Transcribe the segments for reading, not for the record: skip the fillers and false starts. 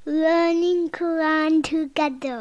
learning Quran together.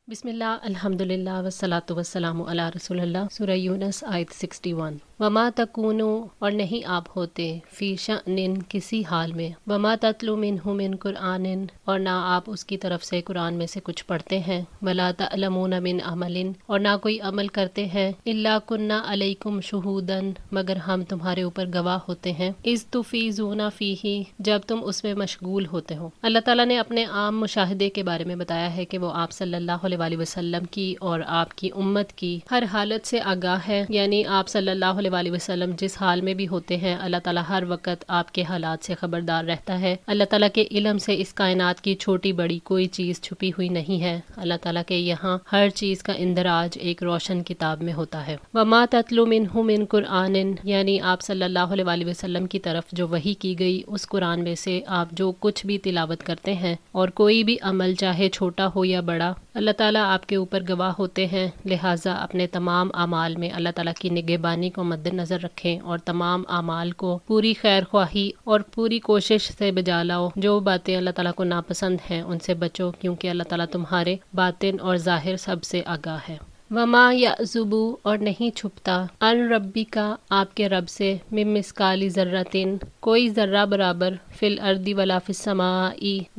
بسم اللہ الحمدللہ والصلاۃ والسلام علی رسول اللہ. سورہ یونس آیت 61. وما تکونوا، اور نہیں آپ ہوتے، فی شأن، کسی حال میں، وما تتلو منہ من قرآن، اور نہ آپ اس کی طرف سے قرآن میں سے کچھ پڑھتے ہیں، ولا تعلمون من عمل، اور نہ کوئی عمل کرتے ہیں، الا کنا علیکم شہودا، مگر ہم تمہارے اوپر گواہ ہوتے ہیں، اذ تفیضون فیہ، جب تم اس میں مشغول ہوتے ہو. اللہ تعالیٰ نے اپنے عام مشاہدے کے بارے میں بتایا ہے کہ وہ آپ صلی اللہ علیہ وسلم کی اور آپ کی امت کی ہر حالت سے آگاہ ہے. یعنی آپ صلی اللہ علیہ وسلم جس حال میں بھی ہوتے ہیں، اللہ تعالیٰ ہر وقت آپ کے حالات سے خبردار رہتا ہے. اللہ تعالیٰ کے علم سے اس کائنات کی چھوٹی بڑی کوئی چیز چھپی ہوئی نہیں ہے. اللہ تعالیٰ کے یہاں ہر چیز کا اندراج ایک روشن کتاب میں ہوتا ہے. وما تتلو منہ من قرآن، یعنی آپ صلی اللہ علیہ وسلم کی طرف جو وحی کی گئی اس قرآن میں سے آپ جو کچھ بھی تلاوت کرتے ہیں اور کوئی بھی عمل چاہے چھوٹا ہو یا بڑا، اللہ تعالیٰ آپ کے اوپر گواہ ہوتے ہیں. لہٰذا اپنے تمام اعمال میں اللہ تعالیٰ کی نگہبانی کو مد نظر رکھیں اور تمام اعمال کو پوری خیر خواہی اور پوری کوشش سے بجا لاؤ. جو باتیں اللہ تعالیٰ کو ناپسند ہیں ان سے بچو، کیونکہ اللہ تعالیٰ تمہارے باطن اور ظاہر سب سے آگاہ ہے. وما یعزب، اور نہیں چھپتا، ان ربی کا، آپ کے رب سے، من مثقال ذرۃ، کوئی ذرہ برابر، فی الارض ولا فی السماء،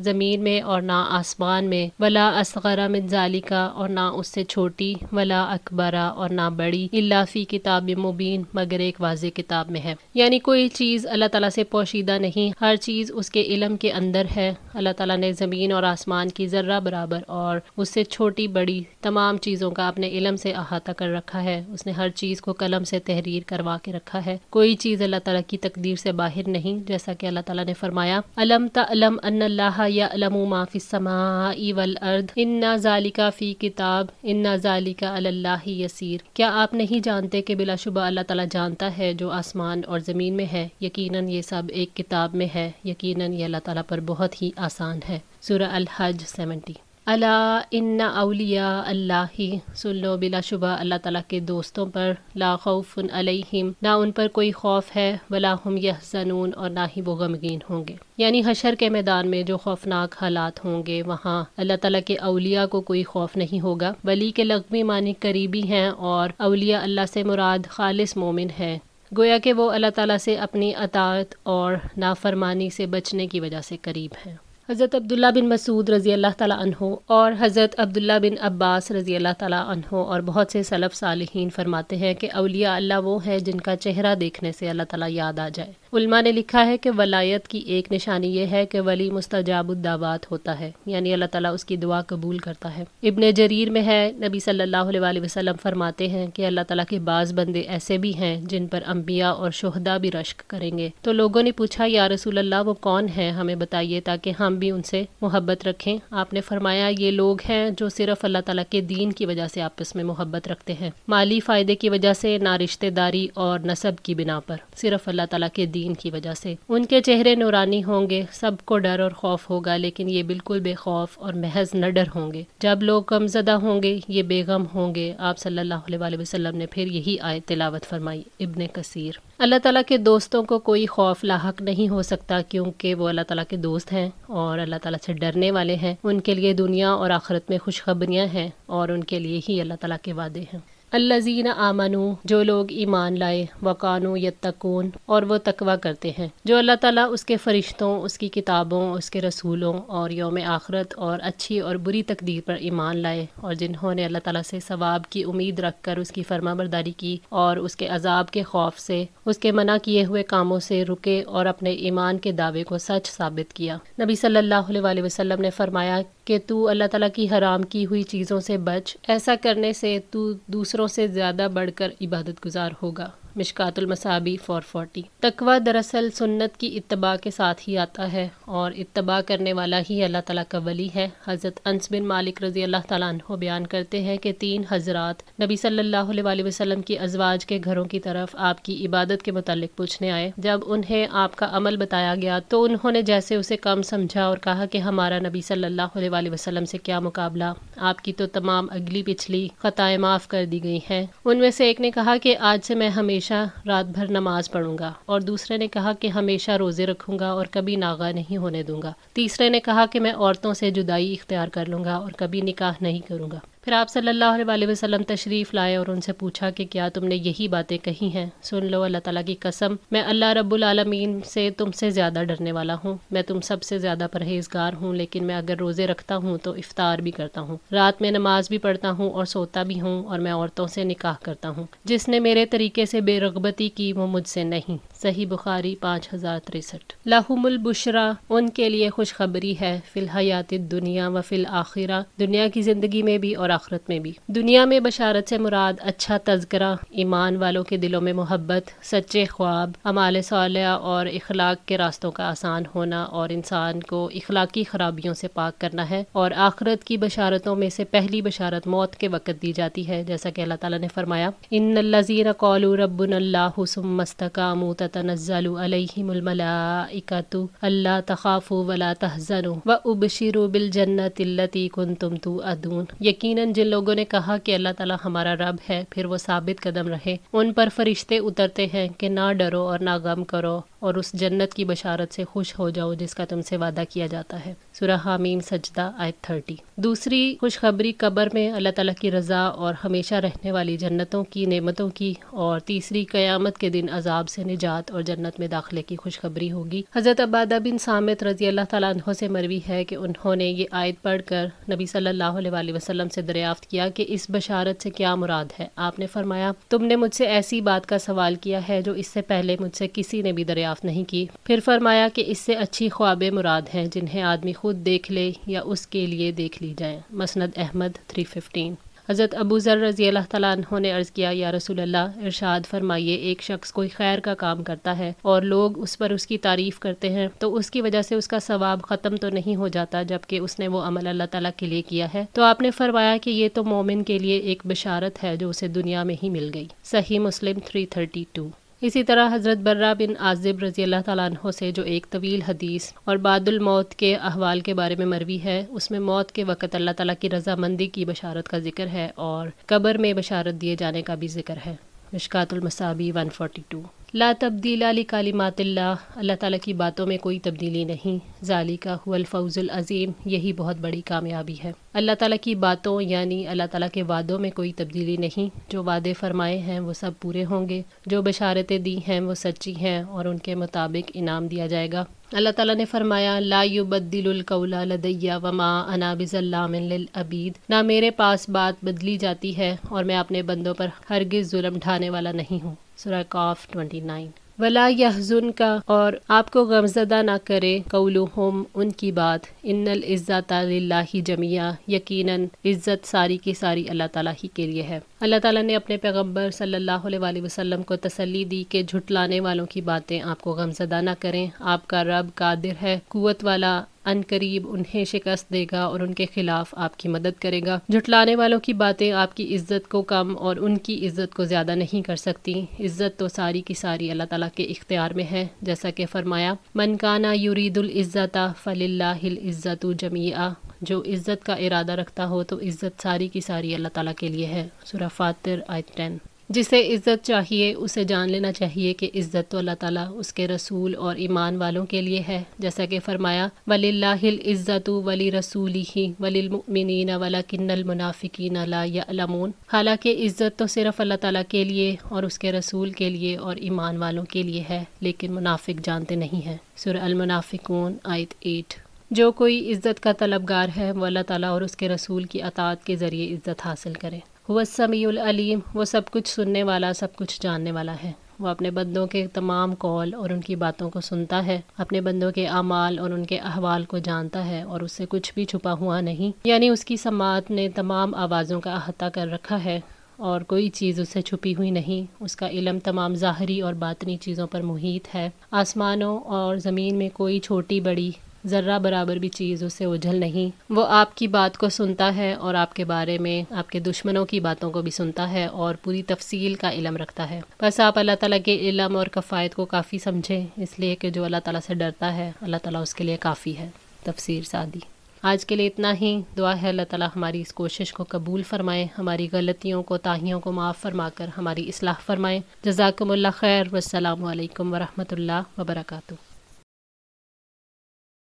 زمین میں اور نہ آسمان میں، ولا اصغر من ذالک، اور نہ اس سے چھوٹی، ولا اکبر، اور نہ بڑی، الا فی کتاب مبین، مگر ایک واضح کتاب میں ہے. یعنی کوئی چیز اللہ تعالیٰ سے پوشیدہ نہیں، ہر چیز اس کے علم کے اندر ہے. اللہ تعالیٰ نے زمین اور آسمان کی ذرہ برابر اور اس سے چھوٹی بڑی تمام چیزوں کا اپنے علم سے احاطہ کر رکھا ہے. اس نے ہر چیز کو قلم سے تحریر کروا کے رکھا ہے. کوئی چیز اللہ تعالیٰ کی تقدیر سے باہر نہیں، جیسا کہ اللہ تعالیٰ نے فرمایا، الم تعلم ان اللہ یعلم ما فی السماء والارض ان ذالک فی کتاب ان ذالک علی اللہ یسیر. کیا آپ نہیں جانتے کہ بلا شبہ اللہ تعالیٰ جانتا ہے جو آسمان اور زمین میں ہے، یقیناً یہ سب ایک کتاب میں ہے، یقیناً یہ اللہ تعالیٰ پر بہت ہی آسان ہے. سورہ الحج 70. الا ان اولیاء اللہ، سن لو، بلا شبہ اللہ تعالیٰ کے دوستوں پر، لا خوف علیہم، نہ ان پر کوئی خوف ہے، ولا ہم یحزنون، اور نہ ہی وہ غمگین ہوں گے. یعنی حشر کے میدان میں جو خوفناک حالات ہوں گے وہاں اللہ تعالیٰ کے اولیاء کو کوئی خوف نہیں ہوگا. ولی کے لغوی معنی قریبی ہیں، اور اولیاء اللہ سے مراد خالص مومن ہے، گویا کہ وہ اللہ تعالیٰ سے اپنی اطاعت اور نافرمانی سے بچنے کی وجہ سے قریب ہیں. حضرت عبداللہ بن مسعود رضی اللہ تعالیٰ عنہ اور حضرت عبداللہ بن عباس رضی اللہ تعالیٰ عنہ اور بہت سے سلف صالحین فرماتے ہیں کہ اولیاء اللہ وہ ہے جن کا چہرہ دیکھنے سے اللہ تعالیٰ یاد آ جائے. علماء نے لکھا ہے کہ ولایت کی ایک نشانی یہ ہے کہ ولی مستجاب الدعوات ہوتا ہے، یعنی اللہ تعالیٰ اس کی دعا قبول کرتا ہے. ابن جریر میں ہے، نبی صلی اللہ علیہ وسلم فرماتے ہیں کہ اللہ تعالیٰ کے بعض بندے ایسے بھی ہیں جن پر انبیاء اور شہداء بھی رشک کریں گے. تو لوگوں نے پوچھا، یا رسول اللہ وہ کون ہیں، ہمیں بتائیے تاکہ ہم بھی ان سے محبت رکھیں. آپ نے فرمایا، یہ لوگ ہیں جو صرف اللہ تعالیٰ کے دین کی وجہ سے آپس میں محبت رکھتے ہیں، مالی فائدے کی وجہ سے نہ، رشتہ داری اور نسب کی بنا پر، صرف اللہ تعالیٰ کے دین کی وجہ سے. ان کے چہرے نورانی ہوں گے، سب کو ڈر اور خوف ہوگا، لیکن یہ بالکل بے خوف اور محض نڈر ہوں گے. جب لوگ غم زدہ ہوں گے یہ بے غم ہوں گے. آپ صلی اللہ علیہ وسلم نے پھر یہی آیت تلاوت فرمائی. ابن کثیر. اللہ تعالیٰ کے دوستوں کو کوئی خوف لاحق نہیں ہو سکتا، کیونکہ وہ اللہ تعالیٰ کے دوست ہیں اور اللہ تعالیٰ سے ڈرنے والے ہیں. ان کے لیے دنیا اور آخرت میں خوشخبریاں ہیں اور ان کے لیے ہی اللہ تعالیٰ کے وعدے ہیں. الذین آمنوا، جو لوگ ایمان لائے، وکانوا یتقون، اور وہ تقوی کرتے ہیں. جو اللہ تعالیٰ، اس کے فرشتوں، اس کی کتابوں، اس کے رسولوں اور یوم آخرت اور اچھی اور بری تقدیر پر ایمان لائے، اور جنہوں نے اللہ تعالیٰ سے ثواب کی امید رکھ کر اس کی فرما برداری کی اور اس کے عذاب کے خوف سے، اس کے منع کیے ہوئے کاموں سے رکے اور اپنے ایمان کے دعوے کو سچ ثابت کیا. نبی صلی اللہ علیہ وسلم نے فرمایا کہ تو اللہ تعالیٰ کی حرام کی ہوئی چیزوں سے بچ، ایسا کرنے سے تو دوسروں سے زیادہ بڑھ کر عبادت گزار ہوگا. مشکات المصابیح 440. تقوی دراصل سنت کی اتباع کے ساتھ ہی آتا ہے، اور اتباع کرنے والا ہی اللہ تعالیٰ کا ولی ہے. حضرت انس بن مالک رضی اللہ تعالیٰ عنہ بیان کرتے ہیں کہ 3 حضرات نبی صلی اللہ علیہ وسلم کی ازواج کے گھروں کی طرف آپ کی عبادت کے متعلق پوچھنے آئے. جب انہیں آپ کا عمل بتایا گیا تو انہوں نے جیسے اسے کم سمجھا اور کہا کہ ہمارا نبی صلی اللہ علیہ وسلم سے کیا مقابلہ، آپ کی تو تمام اگلی پچھلی خطائیں معاف کر دی گئی ہیں. ان میں سے ایک نے کہا کہ آج سے میں ہمیشہ ہمیشہ رات بھر نماز پڑھوں گا، اور دوسرے نے کہا کہ ہمیشہ روزے رکھوں گا اور کبھی ناغہ نہیں ہونے دوں گا۔ تیسرے نے کہا کہ میں عورتوں سے جدائی اختیار کر لوں گا اور کبھی نکاح نہیں کروں گا۔ پھر آپ صلی اللہ علیہ وسلم تشریف لائے اور ان سے پوچھا کہ کیا تم نے یہی باتیں کہی ہیں؟ سن لو، اللہ تعالیٰ کی قسم، میں اللہ رب العالمین سے تم سے زیادہ ڈرنے والا ہوں، میں تم سب سے زیادہ پرہیزگار ہوں، لیکن میں اگر روزے رکھتا ہوں تو افطار بھی کرتا ہوں، رات میں نماز بھی پڑھتا ہوں اور سوتا بھی ہوں، اور میں عورتوں سے نکاح کرتا ہوں۔ جس نے میرے طریقے سے بے رغبتی کی وہ مجھ سے نہیں۔ صحیح بخاری 5063۔ لہم البشرا، ان کے لیے خوشخبری ہے، فی الحیات الدنیا و فی الآخرہ، دنیا کی زندگی میں بھی اور آخرت میں بھی۔ دنیا میں بشارت سے مراد اچھا تذکرہ، ایمان والوں کے دلوں میں محبت، سچے خواب، اعمال صالحہ اور اخلاق کے راستوں کا آسان ہونا اور انسان کو اخلاقی خرابیوں سے پاک کرنا ہے، اور آخرت کی بشارتوں میں سے پہلی بشارت موت کے وقت دی جاتی ہے، جیسا کہ اللہ تعالیٰ نے فرمایا ان الذین قالوا ربنا اللہ ثم استقاموا تتنزل علیہم الملائکۃ الا تخافوا ولا تحزنوا وابشروا بالجنۃ التی کنتم توعدون۔ یقیناً جن لوگوں نے کہا کہ اللہ تعالیٰ ہمارا رب ہے، پھر وہ ثابت قدم رہے، ان پر فرشتے اترتے ہیں کہ نہ ڈرو اور نہ غم کرو، اور اس جنت کی بشارت سے خوش ہو جاؤ جس کا تم سے وعدہ کیا جاتا ہے۔ سورہ حامیم سجدہ آیت 30۔ دوسری خوشخبری قبر میں اللہ تعالیٰ کی رضا اور ہمیشہ رہنے والی جنتوں کی نعمتوں کی، اور تیسری قیامت کے دن عذاب سے نجات اور جنت میں داخلے کی خوشخبری ہوگی۔ حضرت عبادہ بن صامت رضی اللہ تعالیٰ عنہ سے مروی ہے کہ انہوں نے یہ آیت پڑھ کر نبی صلی اللہ علیہ وسلم سے دریافت کیا کہ اس بشارت سے کیا مراد ہے۔ آپ نے فرمایا تم نے مجھ سے ایسی بات کا سوال کیا ہے جو اس سے پہلے مجھ سے کسی نے بھی دریافت نہیں کی۔ پھر فرمایا کہ اس سے اچھی خوابیں مراد ہیں جنہیں آدمی خود دیکھ لے یا اس کے لیے دیکھ لی جائیں۔ مسند احمد 315۔ حضرت ابو ذر رضی اللہ تعالیٰ عنہ نے عرض کیا یا رسول اللہ، ارشاد فرمائیے ایک شخص کوئی خیر کا کام کرتا ہے اور لوگ اس پر اس کی تعریف کرتے ہیں تو اس کی وجہ سے اس کا ثواب ختم تو نہیں ہو جاتا جبکہ اس نے وہ عمل اللہ تعالیٰ کے لیے کیا ہے؟ تو آپ نے فرمایا کہ یہ تو مومن کے لیے ایک بشارت ہے جو اسے دنیا میں ہی مل گئی۔ صحیح مسلم 332۔ اسی طرح حضرت برہ بن عازب رضی اللہ تعالیٰ عنہ سے جو ایک طویل حدیث اور بعد الموت کے احوال کے بارے میں مروی ہے، اس میں موت کے وقت اللہ تعالیٰ کی رضامندی کی بشارت کا ذکر ہے اور قبر میں بشارت دیے جانے کا بھی ذکر ہے۔ مشکات المصابیح 142۔ لا تبدیل لکلمات اللہ، اللہ تعالیٰ کی باتوں میں کوئی تبدیلی نہیں۔ ذالک هو الفوز العظیم، یہی بہت بڑی کامیابی ہے۔ اللہ تعالیٰ کی باتوں یعنی اللہ تعالیٰ کے وعدوں میں کوئی تبدیلی نہیں۔ جو وعدے فرمائے ہیں وہ سب پورے ہوں گے، جو بشارتیں دی ہیں وہ سچی ہیں اور ان کے مطابق انعام دیا جائے گا۔ اللہ تعالیٰ نے فرمایا لا یبدل القول لدی وما انا بظلام للعبید، نہ میرے پاس بات بدلی جاتی ہے اور میں اپنے بندوں پر ہرگز ظلم ڈھانے والا نہیں ہوں۔ سورہ قاف 29۔ ولا یحزنک، اور آپ کو غمزدہ نہ کرے قولہم، ان کی بات، ان العزت للہ جمیعا، یقیناً عزت ساری کی ساری اللہ تعالیٰ ہی کے لیے ہے۔ اللہ تعالیٰ نے اپنے پیغمبر صلی اللہ علیہ وسلم کو تسلی دی کہ جھٹلانے والوں کی باتیں آپ کو غمزدہ نہ کریں، آپ کا رب قادر ہے، قوت والا، ان قریب انہیں شکست دے گا اور ان کے خلاف آپ کی مدد کرے گا۔ جھٹلانے والوں کی باتیں آپ کی عزت کو کم اور ان کی عزت کو زیادہ نہیں کر سکتی۔ عزت تو ساری کی ساری اللہ تعالیٰ کے اختیار میں ہے، جیسا کہ فرمایا من کانا یرید العزت فللہ العزت جمیعا، جو عزت کا ارادہ رکھتا ہو تو عزت ساری کی ساری اللہ تعالیٰ کے لیے ہے۔ سورہ فاطر آیت 10۔ جسے عزت چاہیے اسے جان لینا چاہیے کہ عزت تو اللہ تعالیٰ، اس کے رسول اور ایمان والوں کے لیے ہے، جیسا کہ فرمایا وَلِلَّهِ الْعِزَّةُ وَلِرَسُولِهِ وَلِلْمُؤْمِنِينَ وَلَكِنَّ الْمُنَافِقِينَ لَا يَعْلَمُونَ، حالانکہ عزت تو صرف اللہ تعالیٰ کے لیے اور اس کے رسول کے لیے اور ایمان والوں کے لیے ہے، لیکن منافق جانتے نہیں ہیں۔ سورہ المنافقون آیت 8۔ جو کوئی عزت کا طلبگار ہے وہ اللہ تعالیٰ اور اس کے رسول کی اطاعت کے ذریعے عزت حاصل کرے۔ هو السمیع العلیم، وہ سب کچھ سننے والا، سب کچھ جاننے والا ہے۔ وہ اپنے بندوں کے تمام قول اور ان کی باتوں کو سنتا ہے، اپنے بندوں کے اعمال اور ان کے احوال کو جانتا ہے اور اس سے کچھ بھی چھپا ہوا نہیں، یعنی اس کی سماعت نے تمام آوازوں کا احاطہ کر رکھا ہے اور کوئی چیز اس سے چھپی ہوئی نہیں۔ اس کا علم تمام ظاہری اور باطنی چیزوں پر محیط ہے۔ آسمانوں اور زمین میں کوئی چھوٹی بڑی ذرہ برابر بھی چیز اس سے اوجھل نہیں۔ وہ آپ کی بات کو سنتا ہے اور آپ کے بارے میں آپ کے دشمنوں کی باتوں کو بھی سنتا ہے اور پوری تفصیل کا علم رکھتا ہے۔ بس آپ اللہ تعالیٰ کے علم اور کفایت کو کافی سمجھیں، اس لیے کہ جو اللہ تعالیٰ سے ڈرتا ہے اللہ تعالیٰ اس کے لیے کافی ہے۔ تفسیر سعدی۔ آج کے لیے اتنا ہی. دعا ہے اللہ تعالیٰ ہماری اس کوشش کو قبول فرمائے، ہماری غلطیوں کو تاہیوں کو معاف فرما کر ہماری اصلاح فرمائے. جزاکم اللہ خیر، والسلام علیکم ورحمۃ اللہ وبرکاتہ.